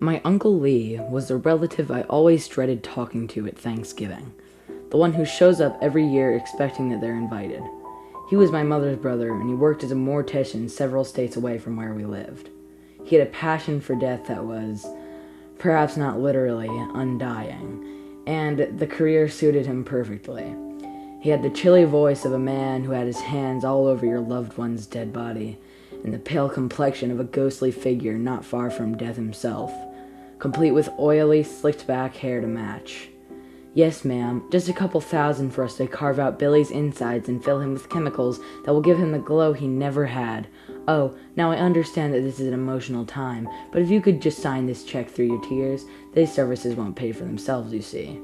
My Uncle Lee was the relative I always dreaded talking to at Thanksgiving, the one who shows up every year expecting that they're invited. He was my mother's brother, and he worked as a mortician several states away from where we lived. He had a passion for death that was, perhaps not literally, undying, and the career suited him perfectly. He had the chilly voice of a man who had his hands all over your loved one's dead body, and the pale complexion of a ghostly figure not far from death himself, complete with oily, slicked-back hair to match. Yes, ma'am, just a couple thousand for us to carve out Billy's insides and fill him with chemicals that will give him the glow he never had. Oh, now I understand that this is an emotional time, but if you could just sign this check through your tears, these services won't pay for themselves, you see.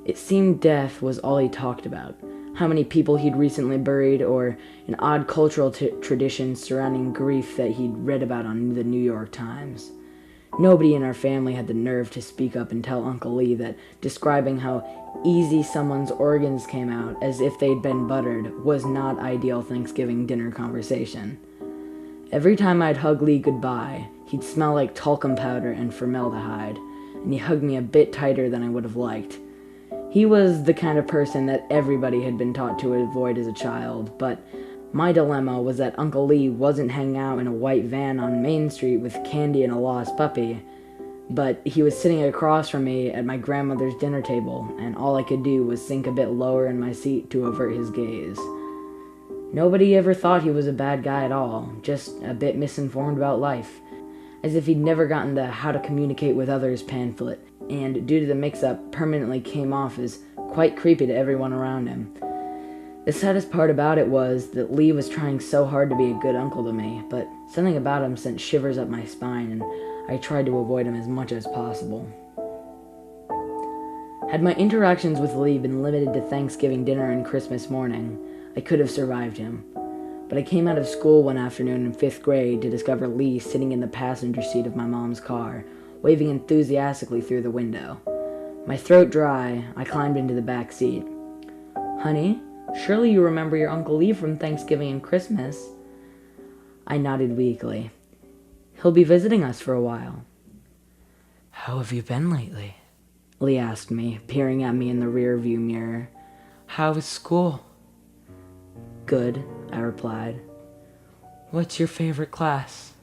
It seemed death was all he talked about. How many people he'd recently buried, or an odd cultural tradition surrounding grief that he'd read about on the New York Times. Nobody in our family had the nerve to speak up and tell Uncle Lee that describing how easy someone's organs came out as if they'd been buttered was not ideal Thanksgiving dinner conversation. Every time I'd hug Lee goodbye, he'd smell like talcum powder and formaldehyde, and he hugged me a bit tighter than I would have liked. He was the kind of person that everybody had been taught to avoid as a child, but my dilemma was that Uncle Lee wasn't hanging out in a white van on Main Street with candy and a lost puppy, but he was sitting across from me at my grandmother's dinner table, and all I could do was sink a bit lower in my seat to avert his gaze. Nobody ever thought he was a bad guy at all, just a bit misinformed about life, as if he'd never gotten the How to Communicate with Others pamphlet, and due to the mix-up, permanently came off as quite creepy to everyone around him. The saddest part about it was that Lee was trying so hard to be a good uncle to me, but something about him sent shivers up my spine, and I tried to avoid him as much as possible. Had my interactions with Lee been limited to Thanksgiving dinner and Christmas morning, I could have survived him. But I came out of school one afternoon in 5th grade to discover Lee sitting in the passenger seat of my mom's car, waving enthusiastically through the window. My throat dry, I climbed into the back seat. "Honey, surely you remember your Uncle Lee from Thanksgiving and Christmas?" I nodded weakly. "He'll be visiting us for a while." "How have you been lately?" Lee asked me, peering at me in the rear view mirror. "How is school?" "Good," I replied. "What's your favorite class?"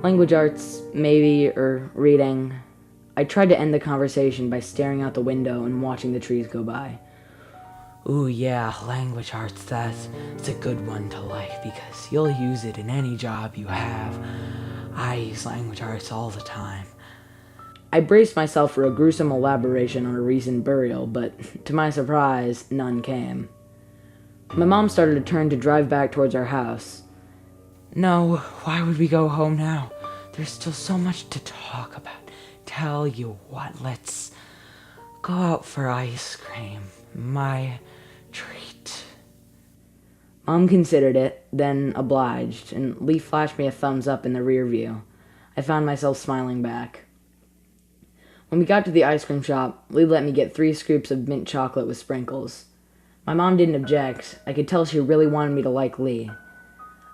"Language arts, maybe, or reading." I tried to end the conversation by staring out the window and watching the trees go by. "Ooh, yeah, language arts, that's a good one to like, because you'll use it in any job you have. I use language arts all the time." I braced myself for a gruesome elaboration on a recent burial, but to my surprise, none came. My mom started to turn to drive back towards our house. "No, why would we go home now? There's still so much to talk about. Tell you what, let's go out for ice cream. My treat." Mom considered it, then obliged, and Lee flashed me a thumbs up in the rear view. I found myself smiling back. When we got to the ice cream shop, Lee let me get 3 scoops of mint chocolate with sprinkles. My mom didn't object. I could tell she really wanted me to like Lee.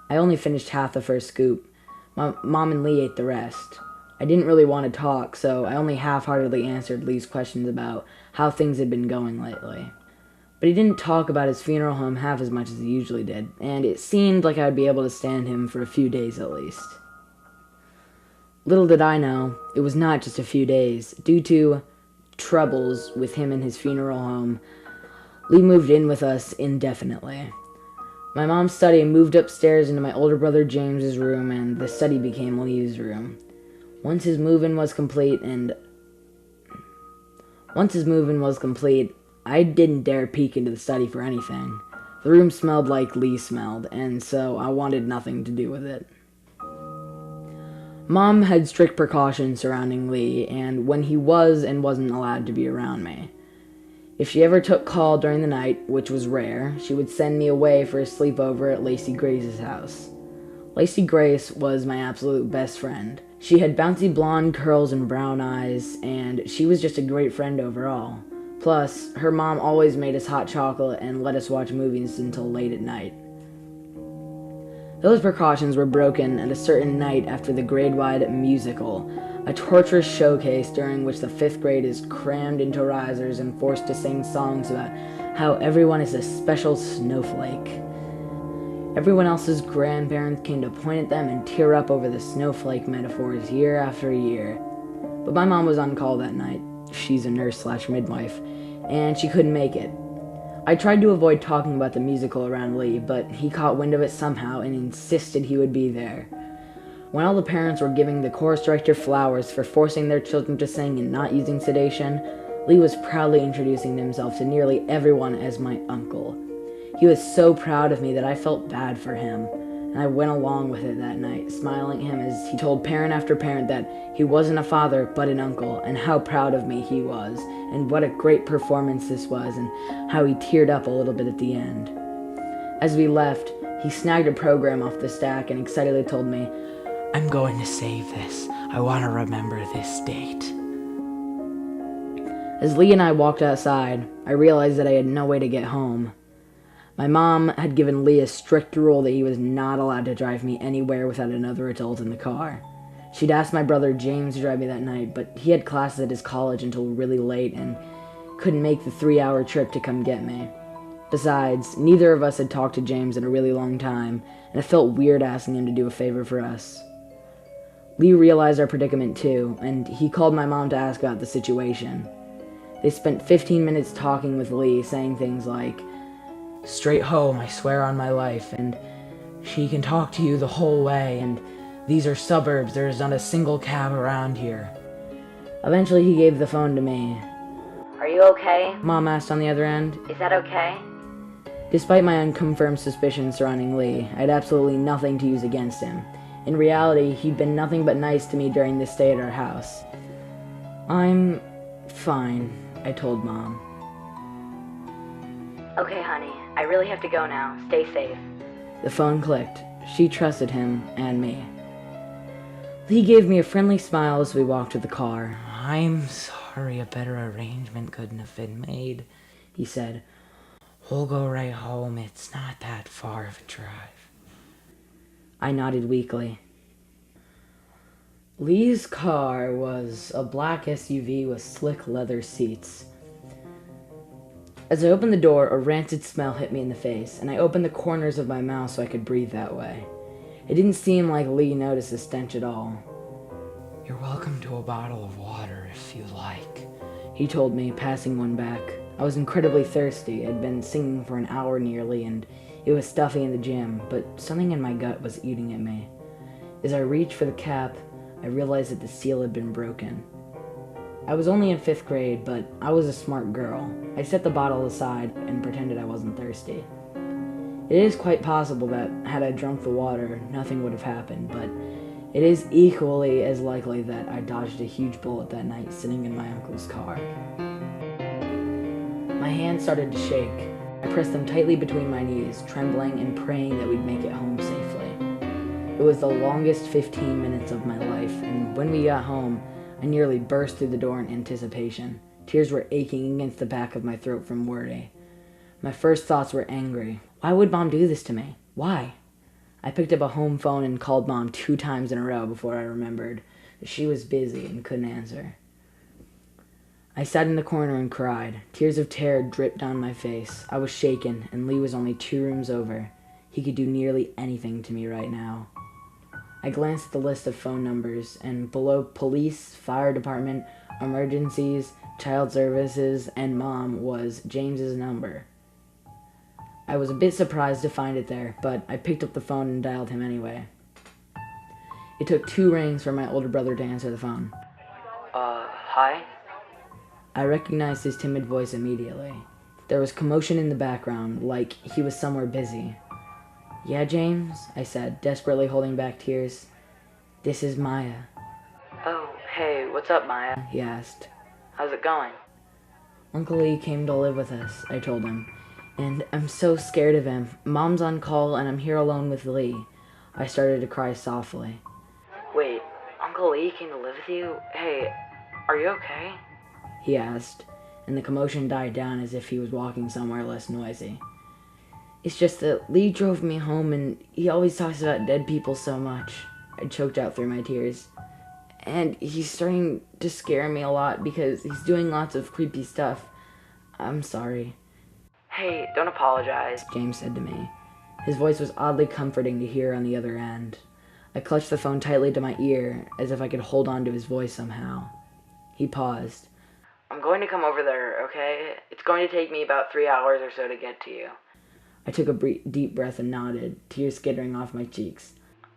I only finished half the first scoop. My mom and Lee ate the rest. I didn't really want to talk, so I only half-heartedly answered Lee's questions about how things had been going lately. But he didn't talk about his funeral home half as much as he usually did, and it seemed like I would be able to stand him for a few days at least. Little did I know, it was not just a few days. Due to troubles with him and his funeral home, Lee moved in with us indefinitely. My mom's study moved upstairs into my older brother James's room, and the study became Lee's room. Once his move-in was complete, I didn't dare peek into the study for anything. The room smelled like Lee smelled, and so I wanted nothing to do with it. Mom had strict precautions surrounding Lee, and when he was and wasn't allowed to be around me. If she ever took call during the night, which was rare, she would send me away for a sleepover at Lacey Grace's house. Lacey Grace was my absolute best friend. She had bouncy blonde curls and brown eyes, and she was just a great friend overall. Plus, her mom always made us hot chocolate and let us watch movies until late at night. Those precautions were broken at a certain night after the grade-wide musical, a torturous showcase during which the 5th grade is crammed into risers and forced to sing songs about how everyone is a special snowflake. Everyone else's grandparents came to point at them and tear up over the snowflake metaphors year after year. But my mom was on call that night. She's a nurse/midwife, and she couldn't make it. I tried to avoid talking about the musical around Lee, but he caught wind of it somehow and insisted he would be there. When all the parents were giving the chorus director flowers for forcing their children to sing and not using sedation, Lee was proudly introducing himself to nearly everyone as my uncle. He was so proud of me that I felt bad for him, and I went along with it that night, smiling at him as he told parent after parent that he wasn't a father but an uncle, and how proud of me he was, and what a great performance this was, and how he teared up a little bit at the end. As we left, he snagged a program off the stack and excitedly told me, "I'm going to save this. I want to remember this date." As Lee and I walked outside, I realized that I had no way to get home. My mom had given Lee a strict rule that he was not allowed to drive me anywhere without another adult in the car. She'd asked my brother James to drive me that night, but he had classes at his college until really late and couldn't make the 3-hour trip to come get me. Besides, neither of us had talked to James in a really long time, and it felt weird asking him to do a favor for us. Lee realized our predicament too, and he called my mom to ask about the situation. They spent 15 minutes talking with Lee, saying things like, "Straight home, I swear on my life," and "She can talk to you the whole way," and "These are suburbs, there is not a single cab around here." Eventually he gave the phone to me. "Are you okay?" Mom asked on the other end. "Is that okay?" Despite my unconfirmed suspicions surrounding Lee, I had absolutely nothing to use against him. In reality, he'd been nothing but nice to me during this stay at our house. "I'm fine," I told Mom. "Okay, honey, I really have to go now. Stay safe." The phone clicked. She trusted him and me. Lee gave me a friendly smile as we walked to the car. "I'm sorry a better arrangement couldn't have been made," he said. "We'll go right home. It's not that far of a drive." I nodded weakly. Lee's car was a black SUV with slick leather seats. As I opened the door, a rancid smell hit me in the face, and I opened the corners of my mouth so I could breathe that way. It didn't seem like Lee noticed the stench at all. "You're welcome to a bottle of water if you like," he told me, passing one back. I was incredibly thirsty. I'd been singing for an hour nearly, and it was stuffy in the gym, but something in my gut was eating at me. As I reached for the cap, I realized that the seal had been broken. I was only in 5th grade, but I was a smart girl. I set the bottle aside and pretended I wasn't thirsty. It is quite possible that, had I drunk the water, nothing would have happened, but it is equally as likely that I dodged a huge bullet that night sitting in my uncle's car. My hands started to shake. I pressed them tightly between my knees, trembling and praying that we'd make it home safely. It was the longest 15 minutes of my life, and when we got home, I nearly burst through the door in anticipation. Tears were aching against the back of my throat from worry. My first thoughts were angry. Why would Mom do this to me? Why? I picked up a home phone and called Mom 2 times in a row before I remembered that she was busy and couldn't answer. I sat in the corner and cried. Tears of terror dripped down my face. I was shaken, and Lee was only 2 rooms over. He could do nearly anything to me right now. I glanced at the list of phone numbers, and below police, fire department, emergencies, child services, and Mom was James's number. I was a bit surprised to find it there, but I picked up the phone and dialed him anyway. It took 2 rings for my older brother to answer the phone. Hi? I recognized his timid voice immediately. There was commotion in the background, like he was somewhere busy. "Yeah, James?" I said, desperately holding back tears. "This is Maya." "Oh, hey, what's up, Maya?" he asked. "How's it going?" "Uncle Lee came to live with us," I told him, "and I'm so scared of him. Mom's on call, and I'm here alone with Lee." I started to cry softly. "Wait, Uncle Lee came to live with you? Hey, are you okay?" he asked, and the commotion died down as if he was walking somewhere less noisy. It's just that Lee drove me home and he always talks about dead people so much. I choked out through my tears. And he's starting to scare me a lot because he's doing lots of creepy stuff. I'm sorry. Hey, don't apologize, James said to me. His voice was oddly comforting to hear on the other end. I clutched the phone tightly to my ear, as if I could hold on to his voice somehow. He paused. I'm going to come over there, okay? It's going to take me about 3 hours or so to get to you. I took a deep breath and nodded, tears skittering off my cheeks.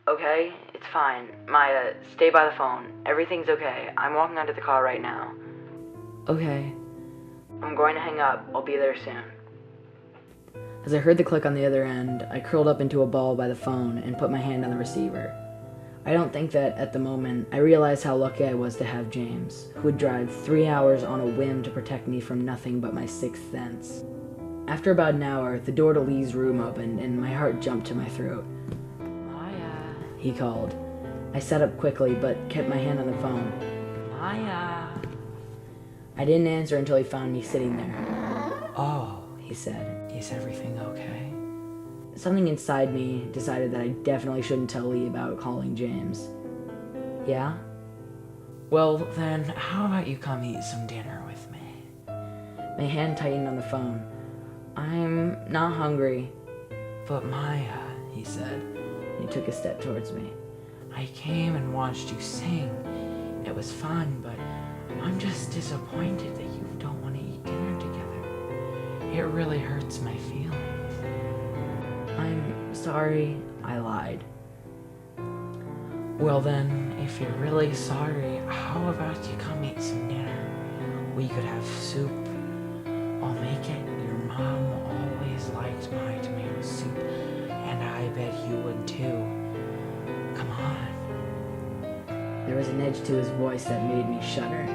Okay, it's fine. Maya, stay by the phone. Everything's okay. I'm walking onto the car right now. Okay. I'm going to hang up. I'll be there soon. As I heard the click on the other end, I curled up into a ball by the phone and put my hand on the receiver. I don't think that, at the moment, I realized how lucky I was to have James, who would drive 3 hours on a whim to protect me from nothing but my sixth sense. After about an hour, the door to Lee's room opened and my heart jumped to my throat. Maya, he called. I sat up quickly, but kept my hand on the phone. Maya. I didn't answer until he found me sitting there. Oh, he said. Is everything okay? Something inside me decided that I definitely shouldn't tell Lee about calling James. Yeah? Well, then, how about you come eat some dinner with me? My hand tightened on the phone. I'm not hungry. But Maya, he said. He took a step towards me. I came and watched you sing. It was fun, but I'm just disappointed that you don't want to eat dinner together. It really hurts my feelings. I'm sorry, I lied. Well then, if you're really sorry, how about you come eat some dinner? We could have soup. I'll make it. Your mom always liked my tomato soup, and I bet you would too. Come on. There was an edge to his voice that made me shudder.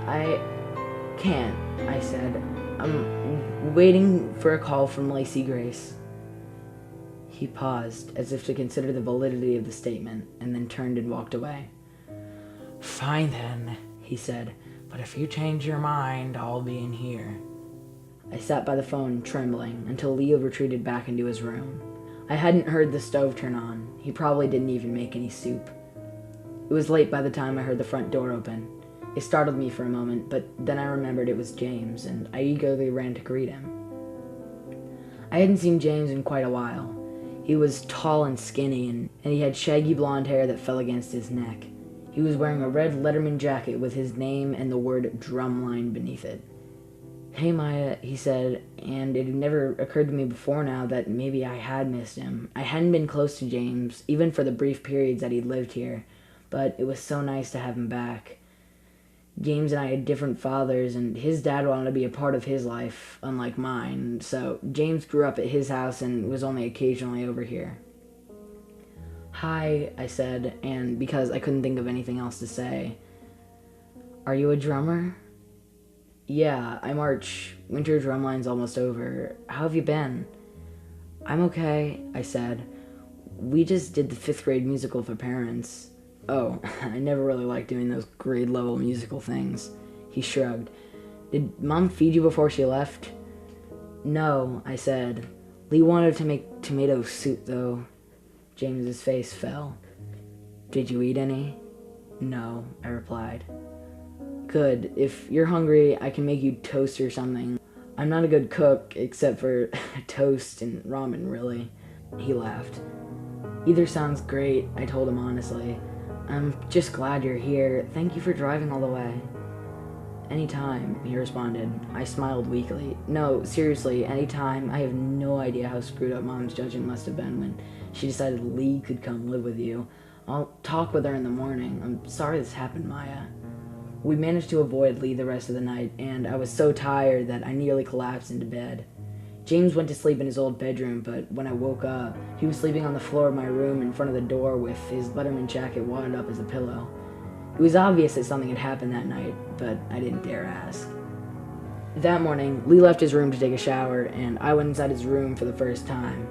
I can't, I said. I'm waiting for a call from Lacey Grace. He paused, as if to consider the validity of the statement, and then turned and walked away. Fine then, he said, but if you change your mind, I'll be in here. I sat by the phone, trembling, until Leo retreated back into his room. I hadn't heard the stove turn on. He probably didn't even make any soup. It was late by the time I heard the front door open. It startled me for a moment, but then I remembered it was James, and I eagerly ran to greet him. I hadn't seen James in quite a while. He was tall and skinny, and he had shaggy blonde hair that fell against his neck. He was wearing a red Letterman jacket with his name and the word drumline beneath it. Hey Maya, he said, and it had never occurred to me before now that maybe I had missed him. I hadn't been close to James, even for the brief periods that he'd lived here, but it was so nice to have him back. James and I had different fathers, and his dad wanted to be a part of his life, unlike mine, so James grew up at his house and was only occasionally over here. Hi, I said, and because I couldn't think of anything else to say. Are you a drummer? Yeah, I march. Winter drumline's almost over. How have you been? I'm okay, I said. We just did the 5th grade musical for parents. Oh, I never really liked doing those grade-level musical things. He shrugged. Did Mom feed you before she left? No, I said. Lee wanted to make tomato soup, though. James's face fell. Did you eat any? No, I replied. Good. If you're hungry, I can make you toast or something. I'm not a good cook, except for toast and ramen, really. He laughed. Either sounds great, I told him honestly. I'm just glad you're here. Thank you for driving all the way. Anytime, he responded. I smiled weakly. No, seriously, anytime. I have no idea how screwed up Mom's judgment must have been when she decided Lee could come live with you. I'll talk with her in the morning. I'm sorry this happened, Maya. We managed to avoid Lee the rest of the night, and I was so tired that I nearly collapsed into bed. James went to sleep in his old bedroom, but when I woke up, he was sleeping on the floor of my room in front of the door with his Letterman jacket wadded up as a pillow. It was obvious that something had happened that night, but I didn't dare ask. That morning, Lee left his room to take a shower, and I went inside his room for the first time.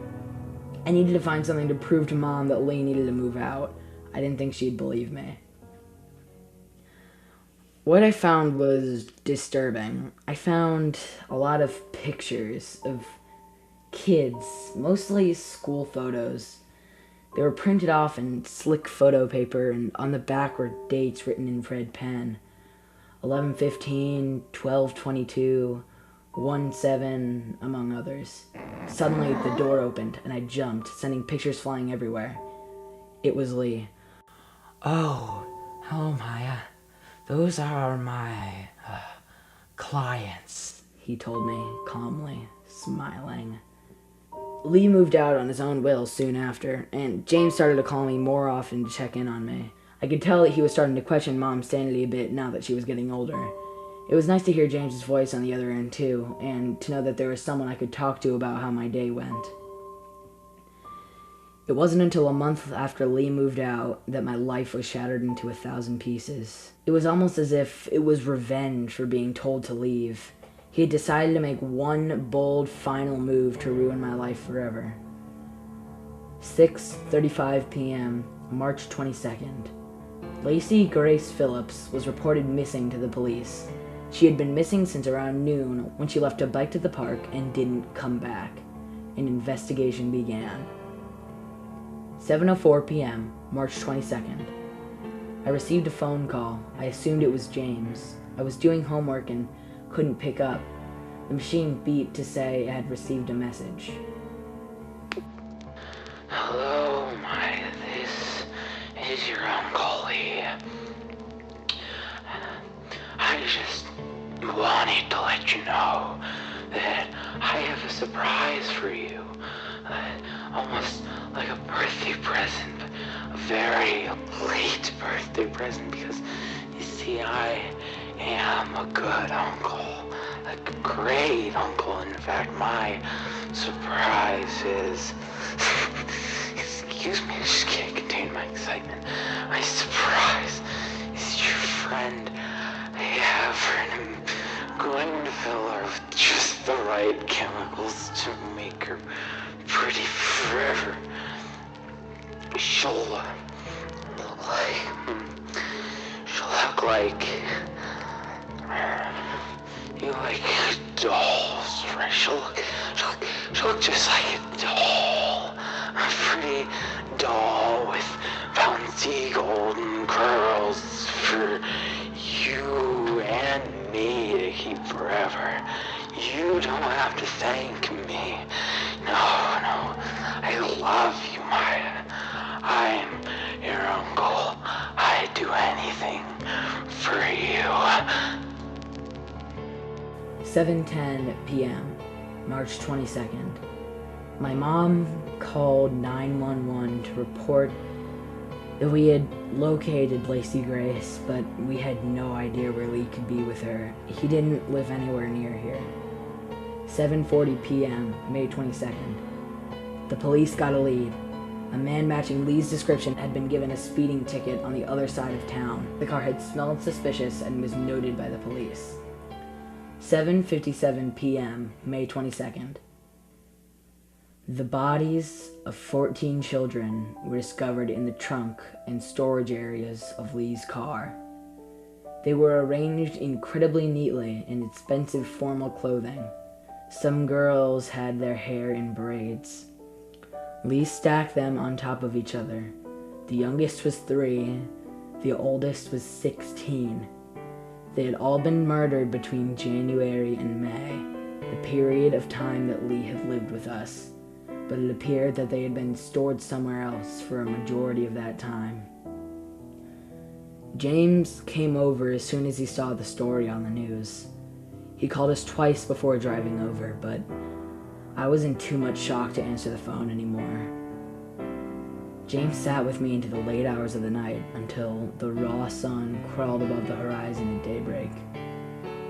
I needed to find something to prove to Mom that Lee needed to move out. I didn't think she'd believe me. What I found was disturbing. I found a lot of pictures of Kids, mostly school photos. They were printed off in slick photo paper, and on the back were dates written in red pen. 11/15, 12/22, 1/7, among others. Suddenly, the door opened, and I jumped, sending pictures flying everywhere. It was Lee. Oh, Maya. Those are my clients, he told me calmly, smiling. Lee moved out on his own will soon after, and James started to call me more often to check in on me. I could tell that he was starting to question Mom's sanity a bit now that she was getting older. It was nice to hear James's voice on the other end too, and to know that there was someone I could talk to about how my day went. It wasn't until a month after Lee moved out that my life was shattered into 1,000 pieces. It was almost as if it was revenge for being told to leave. He had decided to make one bold final move to ruin my life forever. 6:35 p.m., March 22nd. Lacey Grace Phillips was reported missing to the police. She had been missing since around noon when she left to bike to the park and didn't come back. An investigation began. 7:04 p.m., March 22nd. I received a phone call. I assumed it was James. I was doing homework and couldn't pick up. The machine beeped to say I had received a message. Hello, Maya. This is your Uncle Lee. I just wanted to let you know that I have a surprise for you. Almost like a birthday present, a very late birthday present, because you see, I am a good uncle, a great uncle. In fact, my surprise is, excuse me, I just can't contain my excitement. My surprise is your friend. I have her, and I'm going to fill her with just the right chemicals to make her pretty forever. She'll look like you like dolls, right? She'll look just like a doll, a pretty doll with bouncy golden curls for you and me to keep forever. You don't have to thank me. No, I love you, Maya. I'm your uncle. I'd do anything for you. 7:10 p.m., March 22nd. My mom called 911 to report that we had located Lacey Grace, but we had no idea where Lee could be with her. He didn't live anywhere near here. 7:40 p.m., May 22nd. The police got a lead. A man matching Lee's description had been given a speeding ticket on the other side of town. The car had smelled suspicious and was noted by the police. 7:57 p.m., May 22nd. The bodies of 14 children were discovered in the trunk and storage areas of Lee's car. They were arranged incredibly neatly in expensive formal clothing. Some girls had their hair in braids. Lee stacked them on top of each other. The youngest was 3, the oldest was 16. They had all been murdered between January and May, the period of time that Lee had lived with us, but it appeared that they had been stored somewhere else for a majority of that time. James came over as soon as he saw the story on the news. He called us twice before driving over, but I was in too much shock to answer the phone anymore. James sat with me into the late hours of the night until the raw sun crawled above the horizon at daybreak.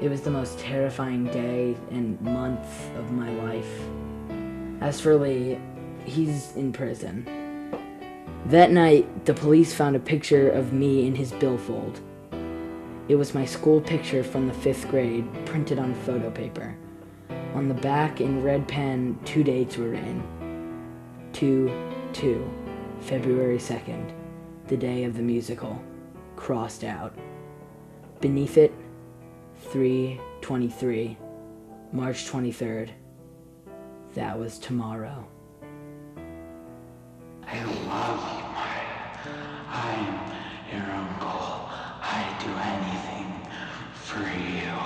It was the most terrifying day and month of my life. As for Lee, he's in prison. That night, the police found a picture of me in his billfold. It was my school picture from the 5th grade, printed on photo paper. On the back, in red pen, 2 dates were written. 2/2, February 2nd, the day of the musical, crossed out. Beneath it, 3/23, March 23rd, That was tomorrow. I love you, Maya. I'm your uncle. I'd do anything for you.